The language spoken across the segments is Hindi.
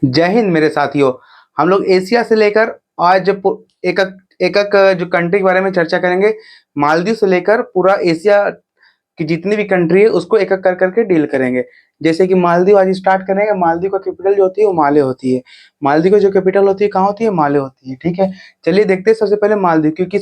जय हिंद मेरे साथियों। हम लोग एशिया से लेकर आज एक एक जो कंट्री के बारे में चर्चा करेंगे। मालदीव से लेकर पूरा एशिया की जितनी भी कंट्री है उसको एक एक कर करके डील करेंगे। जैसे कि मालदीव आज स्टार्ट करेंगे। मालदीव का कैपिटल जो होती है वो माले होती है। मालदीव की जो कैपिटल होती है कहाँ होती है? माले होती है। ठीक है, चलिए देखते हैं सबसे पहले मालदीव, क्योंकि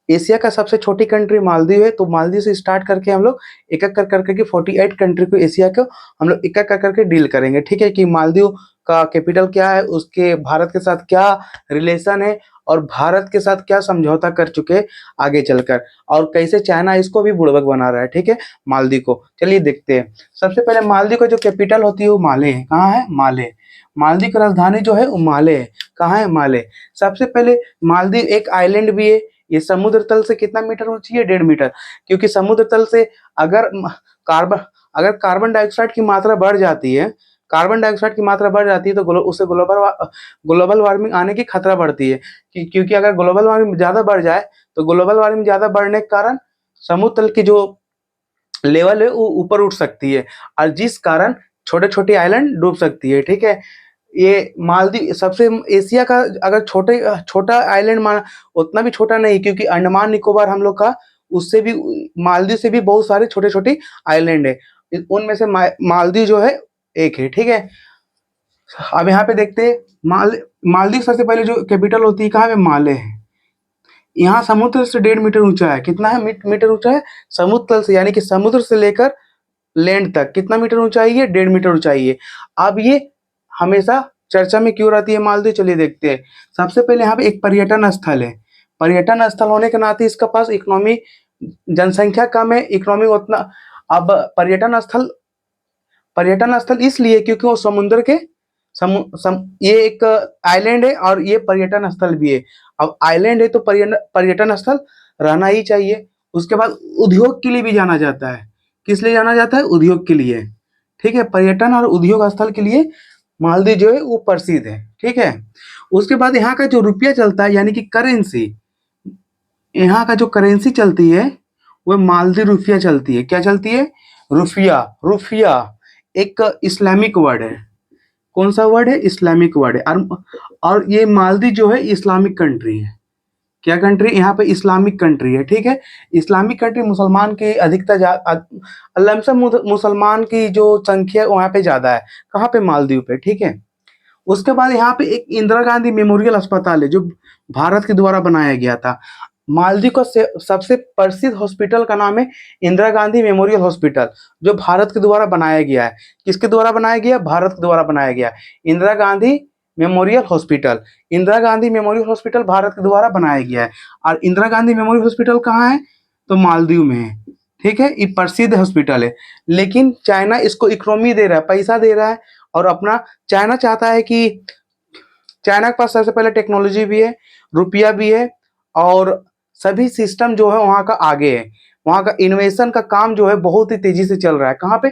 एशिया का सबसे छोटी कंट्री मालदीव है। तो मालदीव से स्टार्ट करके हम लोग एक एक कर करके 48 कंट्री को, एशिया को हम लोग एक एक कर करके डील करेंगे। ठीक है, कि मालदीव का कैपिटल क्या है, उसके भारत के साथ क्या रिलेशन है, और भारत के साथ क्या समझौता कर चुके हैं आगे चलकर, और कैसे चाइना इसको भी बुड़बक बना रहा है। ठीक है, मालदीव को चलिए देखते हैं। सबसे पहले मालदीव का जो कैपिटल होती है वो माले है। कहाँ है? माले। मालदीव की राजधानी जो है वो माले है। कहाँ है? माले। सबसे पहले मालदीव एक आइलैंड भी है। ये समुद्र तल से कितना मीटर ऊंची है? 1.5 मीटर। क्योंकि समुद्र तल से अगर कार्बन अगर कार्बन डाइऑक्साइड की मात्रा बढ़ जाती है, कार्बन डाइऑक्साइड की मात्रा बढ़ जाती है तो उससे ग्लोबल वार्मिंग आने की खतरा बढ़ती है। क्योंकि अगर ग्लोबल वार्मिंग ज़्यादा बढ़ जाए तो ग्लोबल वार्मिंग ज़्यादा बढ़ने के कारण समुद्र तल की जो लेवल है वो ऊपर उठ सकती है, और जिस कारण छोटे छोटे आइलैंड डूब सकती है। ठीक है, ये मालदीव सबसे एशिया का अगर छोटा आइलैंड माना, उतना भी छोटा नहीं, क्योंकि अंडमान निकोबार हम लोग का उससे भी, मालदीव से भी बहुत सारे छोटे छोटे आइलैंड है। उनमें से मालदीव जो है एक है। ठीक है, अब यहाँ पे देखते हैं मालदीव सबसे पहले जो कैपिटल होती है कहाँ पे? माले है। यहाँ समुद्र से 1.5 मीटर ऊंचा है। कितना है? मीटर ऊंचा है समुद्र तल से, यानी कि समुद्र से लेकर लैंड तक कितना मीटर ऊंचाई है? 1.5 मीटर ऊंचाई है। अब ये हमेशा चर्चा में क्यों रहती है मालदीव? चलिए देखते हैं। सबसे पहले यहाँ पे एक पर्यटन स्थल है। पर्यटन स्थल होने के नाते इसका पास इकोनॉमी, जनसंख्या कम है, इकोनॉमी उतना। अब पर्यटन स्थल इसलिए क्योंकि वो समुद्र के ये एक आइलैंड है और ये पर्यटन स्थल भी है। अब आइलैंड है तो पर्यटन स्थल रहना ही चाहिए। उसके बाद उद्योग के लिए भी जाना जाता है। किस लिए जाना जाता है? उद्योग के लिए। ठीक है, पर्यटन और उद्योग स्थल के लिए मालदीव जो है वो प्रसिद्ध है। ठीक है, उसके बाद यहाँ का जो रुपया चलता है, यानी कि करेंसी, यहाँ का जो करेंसी चलती है वो मालदी रुपया चलती है। क्या चलती है? रुपया। रुपया एक इस्लामिक वर्ड है। कौन सा वर्ड है? इस्लामिक वर्ड है। और ये मालदी जो है इस्लामिक कंट्री है। क्या कंट्री? यहाँ पे इस्लामिक कंट्री है। ठीक है, इस्लामिक कंट्री, मुसलमान की अधिकता लमसम मुसलमान की जो संख्या वहाँ पे ज्यादा है। कहाँ पे? मालदीव पे। ठीक है, उसके बाद यहाँ पे एक इंदिरा गांधी मेमोरियल अस्पताल है जो भारत के द्वारा बनाया गया था। मालदीव का सबसे प्रसिद्ध हॉस्पिटल का नाम है इंदिरा गांधी मेमोरियल हॉस्पिटल, जो भारत के द्वारा बनाया गया है। किसके द्वारा बनाया गया? भारत के द्वारा बनाया गया। Indira Gandhi memorial hospital. Indira Gandhi memorial hospital Bharat के द्वारा बनाया गया है। और इंदिरा गांधी मेमोरियल हॉस्पिटल कहाँ है? तो मालदीव में है। ठीक है, ये प्रसिद्ध हॉस्पिटल है। लेकिन चाइना इसको इकोनॉमी दे रहा है, पैसा दे रहा है, और अपना चाइना चाहता है कि चाइना के पास सबसे पहले टेक्नोलॉजी भी है, रुपया भी है, और सभी सिस्टम जो है वहाँ का आगे है। वहाँ का इनोवेशन का काम जो है बहुत ही तेजी से चल रहा है। कहाँ पे?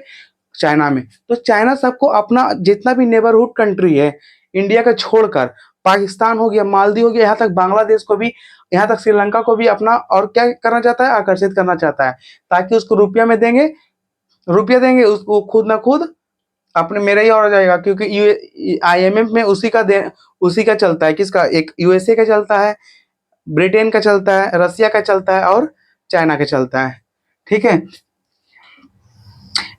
चाइना में। तो चाइना सबको अपना जितना भी नेबरहुड कंट्री है, इंडिया का छोड़कर, पाकिस्तान हो गया, मालदीव हो गया, यहाँ तक बांग्लादेश को भी, यहाँ तक श्रीलंका को भी अपना और क्या करना चाहता है? आकर्षित करना चाहता है, ताकि उसको रुपया देंगे उसको खुद ना खुद अपने मेरा ही और हो जाएगा। क्योंकि आईएमएफ में उसी का चलता है। किसका? एक यूएसए का चलता है, ब्रिटेन का चलता है, रसिया का चलता है, और चाइना का चलता है। ठीक है,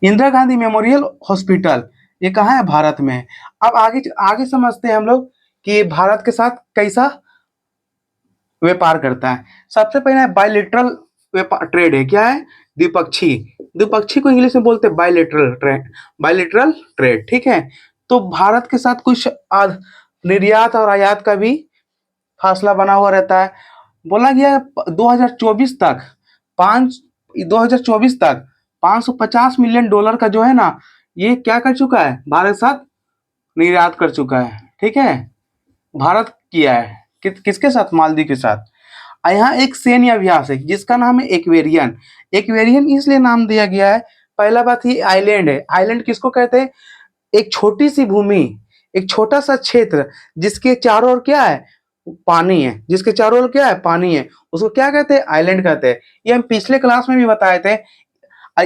इंदिरा गांधी मेमोरियल हॉस्पिटल ये कहाँ है? भारत में है। अब आगे आगे समझते हैं हम लोग कि भारत के साथ कैसा व्यापार करता है। सबसे पहले बायलेटरल व्यापार ट्रेड है। क्या है? द्विपक्षीय। द्विपक्षीय को इंग्लिश में बोलते हैं बायलेटरल ट्रेड। Bilateral trade. ठीक है, तो भारत के साथ कुछ निर्यात और आयात का भी फासला बना हुआ रहता है। बोला गया 2024 तक 5 2024 तक $550 मिलियन का जो है ना, ये क्या कर चुका है? भारत के साथ निर्यात कर चुका है। ठीक है, भारत किया है। किसके साथ? मालदीव के साथ। यहाँ एक सैन्य अभ्यास है जिसका नाम है एक्वेरियन। एक्वेरियन इसलिए नाम दिया गया है, पहला बात ये आइलैंड है। आइलैंड किसको कहते हैं? एक छोटी सी भूमि, एक छोटा सा क्षेत्र जिसके चारों ओर क्या है? पानी है। जिसके चारों ओर क्या है? पानी है। उसको क्या कहते हैं? आइलैंड कहते हैं। ये हम पिछले क्लास में भी बताए थे।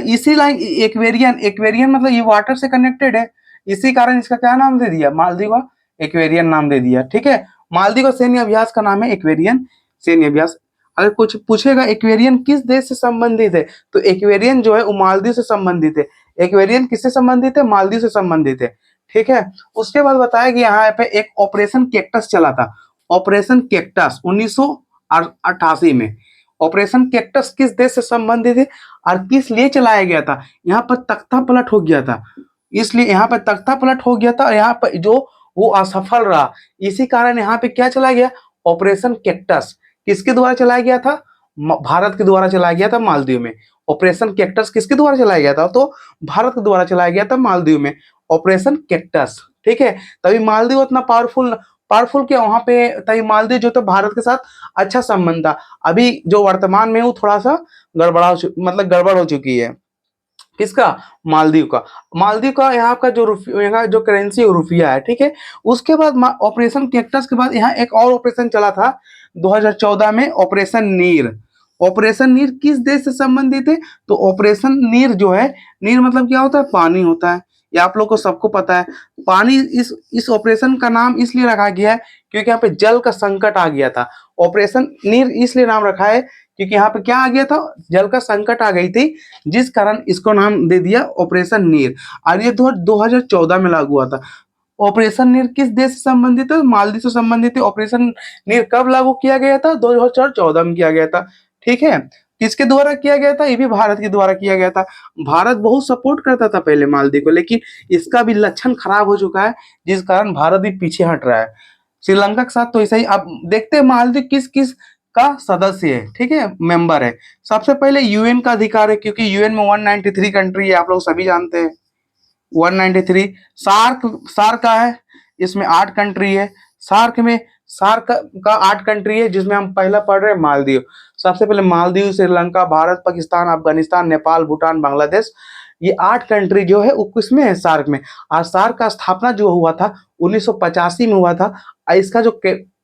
इसी लाइन एक्वेरियन, एक्वेरियन मतलब ये वाटर से कनेक्टेड है, इसी कारण इसका क्या नाम दे दिया? मालदीव का एक्वेरियन नाम दे दिया, ठीक है। मालदीव का सैन्य अभ्यास का नाम है एक्वेरियन सैन्य अभ्यास। अगर कुछ पूछेगा एक्वेरियन किस देश से संबंधित है, तो एक्वेरियन जो है वो मालदीव से संबंधित है। एक्वेरियन किससे संबंधित है? मालदीव से संबंधित है, ठीक है। उसके बाद बताया कि यहाँ पे एक ऑपरेशन कैक्टस चला था, ऑपरेशन कैक्टस 1988 में। ऑपरेशन कैक्टस किस देश से संबंधित है और किस लिए चलाया गया था? यहाँ पर तख्ता पलट हो गया था, इसलिए यहाँ पर तख्ता पलट हो गया था और यहाँ पर जो वो असफल रहा, इसी कारण यहाँ पे क्या चला गया? ऑपरेशन कैक्टस किसके द्वारा चलाया गया था? भारत के द्वारा चलाया गया था मालदीव में। ऑपरेशन कैक्टस किसके द्वारा चलाया गया था? तो भारत के द्वारा चलाया गया था मालदीव में, ऑपरेशन कैक्टस, ठीक है। तभी मालदीव उतना पावरफुल पावरफुल क्या वहां पे, तभी मालदीव जो तो भारत के साथ अच्छा संबंध था। अभी जो वर्तमान में वो थोड़ा सा मतलब गड़बड़ हो चुकी है। किसका? मालदीव का। मालदीव का यहाँ का जो यहाँ जो करेंसी रुपया है, ठीक है। उसके बाद ऑपरेशन कैक्टस के बाद यहाँ एक और ऑपरेशन चला था 2014 में, ऑपरेशन नीर। ऑपरेशन नीर किस देश से संबंधित है? तो ऑपरेशन नीर जो है, नीर मतलब क्या होता है? पानी होता है, ये आप लोग को सबको पता है। पानी, इस ऑपरेशन का नाम इसलिए रखा गया है क्योंकि यहाँ पे जल का संकट आ गया था। ऑपरेशन नीर इसलिए नाम रखा है क्योंकि यहाँ पे क्या आ गया था? जल का संकट आ गई थी, जिस कारण इसको नाम दे दिया ऑपरेशन नीर। और ये 2014 में लागू हुआ था। ऑपरेशन नीर किस देश से संबंधित है? मालदीव से संबंधित है। ऑपरेशन नीर कब लागू किया गया था? 2014 में किया गया था, ठीक है। किसके द्वारा किया गया था? ये भी भारत के द्वारा किया गया था। भारत बहुत सपोर्ट करता था पहले मालदीव को, लेकिन इसका भी लक्षण खराब हो चुका है, जिस कारण भारत भी पीछे हट रहा है। श्रीलंका के साथ तो ऐसा ही। अब देखते हैं मालदीव किस किस का सदस्य है, ठीक है, मेंबर है। सबसे पहले यूएन का अधिकार है, क्योंकि यूएन में 193 कंट्री है, आप लोग सभी जानते हैं 193। सार्क सार्क का है, इसमें 8 कंट्री है। सार्क में सार्क का 8 कंट्री है, जिसमें हम पहला पढ़ रहे हैं मालदीव। सबसे पहले मालदीव, श्रीलंका, भारत, पाकिस्तान, अफगानिस्तान, नेपाल, भूटान, बांग्लादेश, ये 8 कंट्री जो है वो किसमें है? सार्क में। और सार्क का स्थापना जो हुआ था 1985 में हुआ था। और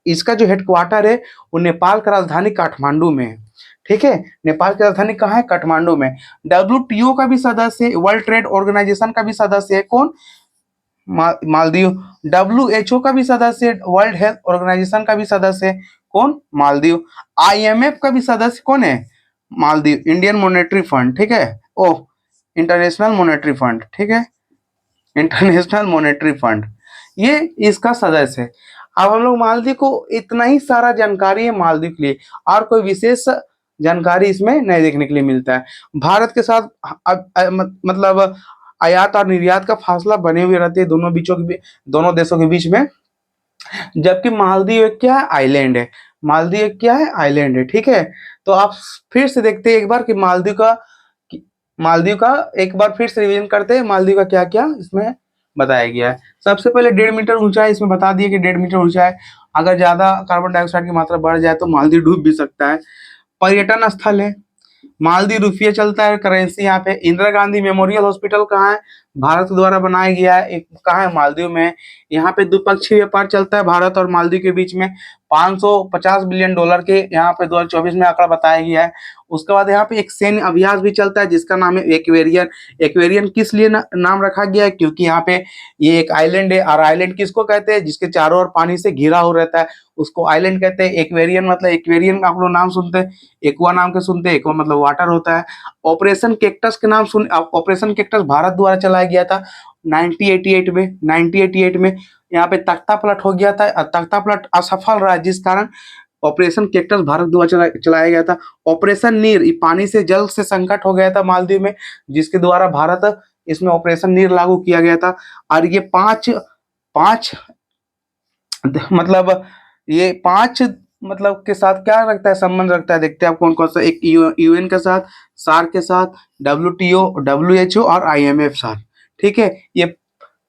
इसका जो हेडक्वार्टर है वो नेपाल का राजधानी काठमांडू में है, ठीक है। नेपाल की राजधानी कहाँ है? काठमांडू में। WTO का भी सदस्य है, वर्ल्ड ट्रेड ऑर्गेनाइजेशन का भी सदस्य है। कौन? मालदीव। WHO का भी सदस्य है, वर्ल्ड हेल्थ ऑर्गेनाइजेशन का भी सदस्य है। कौन? मालदीव। IMF का भी सदस्य कौन है? मालदीव। इंडियन मॉनेटरी फंड, ठीक है। ओह, इंटरनेशनल मॉनेटरी फंड, ठीक है, इंटरनेशनल मॉनेटरी फंड, ये इसका सदस्य है। अब हम लोग मालदीव को इतना ही सारा जानकारी है मालदीव के लिए, और कोई विशेष जानकारी इसमें नहीं देखने के लिए मिलता है। भारत के साथ मतलब आयात और निर्यात का फासला बने हुए रहते हैं दोनों देशों के बीच में। जबकि मालदीव एक क्या है? आइलैंड है। मालदीव एक क्या है? आइलैंड है, ठीक है। तो आप फिर से देखते हैं एक बार कि मालदीव का एक बार फिर से रिवीजन करते हैं, मालदीव का क्या क्या इसमें बताया गया है। सबसे पहले 1.5 मीटर ऊंचा है, इसमें बता दिया कि 1.5 मीटर ऊंचा है। अगर ज्यादा कार्बन डाइऑक्साइड की मात्रा बढ़ जाए तो मालदीव डूब भी सकता है। पर्यटन स्थल है, मालदीव रुपये चलता है, करेंसी यहाँ पे। इंदिरा गांधी मेमोरियल हॉस्पिटल कहाँ है? भारत द्वारा बनाया गया है। एक कहाँ है? मालदीव में। यहाँ पे द्विपक्षीय व्यापार चलता है भारत और मालदीव के बीच में। $550 बिलियन के यहाँ पे 2024 में आंकड़ा बताया गया है। उसके बाद यहाँ पे एक सैन्य अभ्यास भी चलता है जिसका नाम है एक्वेरियन। एक्वेरियन किस लिए नाम रखा गया है? क्योंकि यहाँ पे ये एक आइलैंड है, और आइलैंड किसको कहते हैं? जिसके चारों ओर पानी से घिरा हो रहता है, उसको आइलैंड कहते हैं। एक्वेरियन मतलब, एक्वेरियन आप लोग नाम सुनते हैं, एक्वा नाम के सुनते हैं, एक्वा मतलब वाटर होता है। ऑपरेशन कैक्टस के नाम सुन, ऑपरेशन कैक्टस भारत द्वारा चलाया गया था 1988 में। यहाँ पे तख्ता पलट हो गया था, तख्ता पलट असफल रहा, जिस कारण ऑपरेशन कैक्टस भारत द्वारा चलाया गया था। ऑपरेशन नीर, पानी से जल से संकट हो गया था मालदीव में, जिसके द्वारा भारत इसमें ऑपरेशन नीर लागू किया गया था। और ये पांच मतलब ये 5 मतलब के साथ क्या रखता है? संबंध रखता है। देखते हैं आप कौन कौन सा। एक यूएन के साथ, सार्क के साथ, WTO, WHO और IMF साथ, ठीक है। ये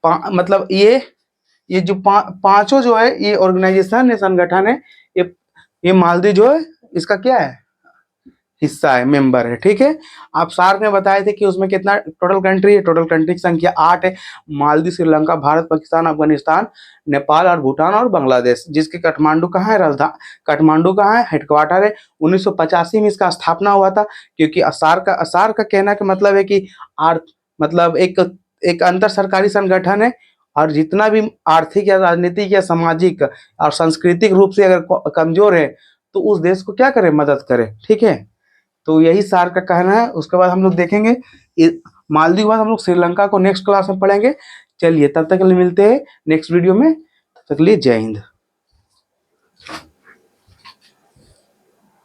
मतलब ये जो पांचों जो है, ये ऑर्गेनाइजेशन है, संगठन है, ये मालदीव जो है इसका क्या है? हिस्सा है, मेंबर है, ठीक है। आप सार्क में बताए थे कि उसमें कितना टोटल कंट्री है? टोटल कंट्री की संख्या 8 है। मालदीव, श्रीलंका, भारत, पाकिस्तान, अफगानिस्तान, नेपाल और भूटान और बांग्लादेश, जिसके काठमांडू कहाँ है? राजधानी काठमांडू कहाँ है? हेडक्वार्टर है। 1985 में इसका स्थापना हुआ था, क्योंकि सार्क का कहना का मतलब है कि मतलब एक अंतर सरकारी संगठन है, और जितना भी आर्थिक या राजनीतिक या सामाजिक और सांस्कृतिक रूप से अगर कमजोर है तो उस देश को क्या करे, मदद करे। ठीक है, तो यही सार का कहना है। उसके बाद हम लोग देखेंगे मालदीव के बाद हम लोग श्रीलंका को नेक्स्ट क्लास में पढ़ेंगे। चलिए तब तक के लिए मिलते हैं नेक्स्ट वीडियो में, तब तक के लिए जय हिंद।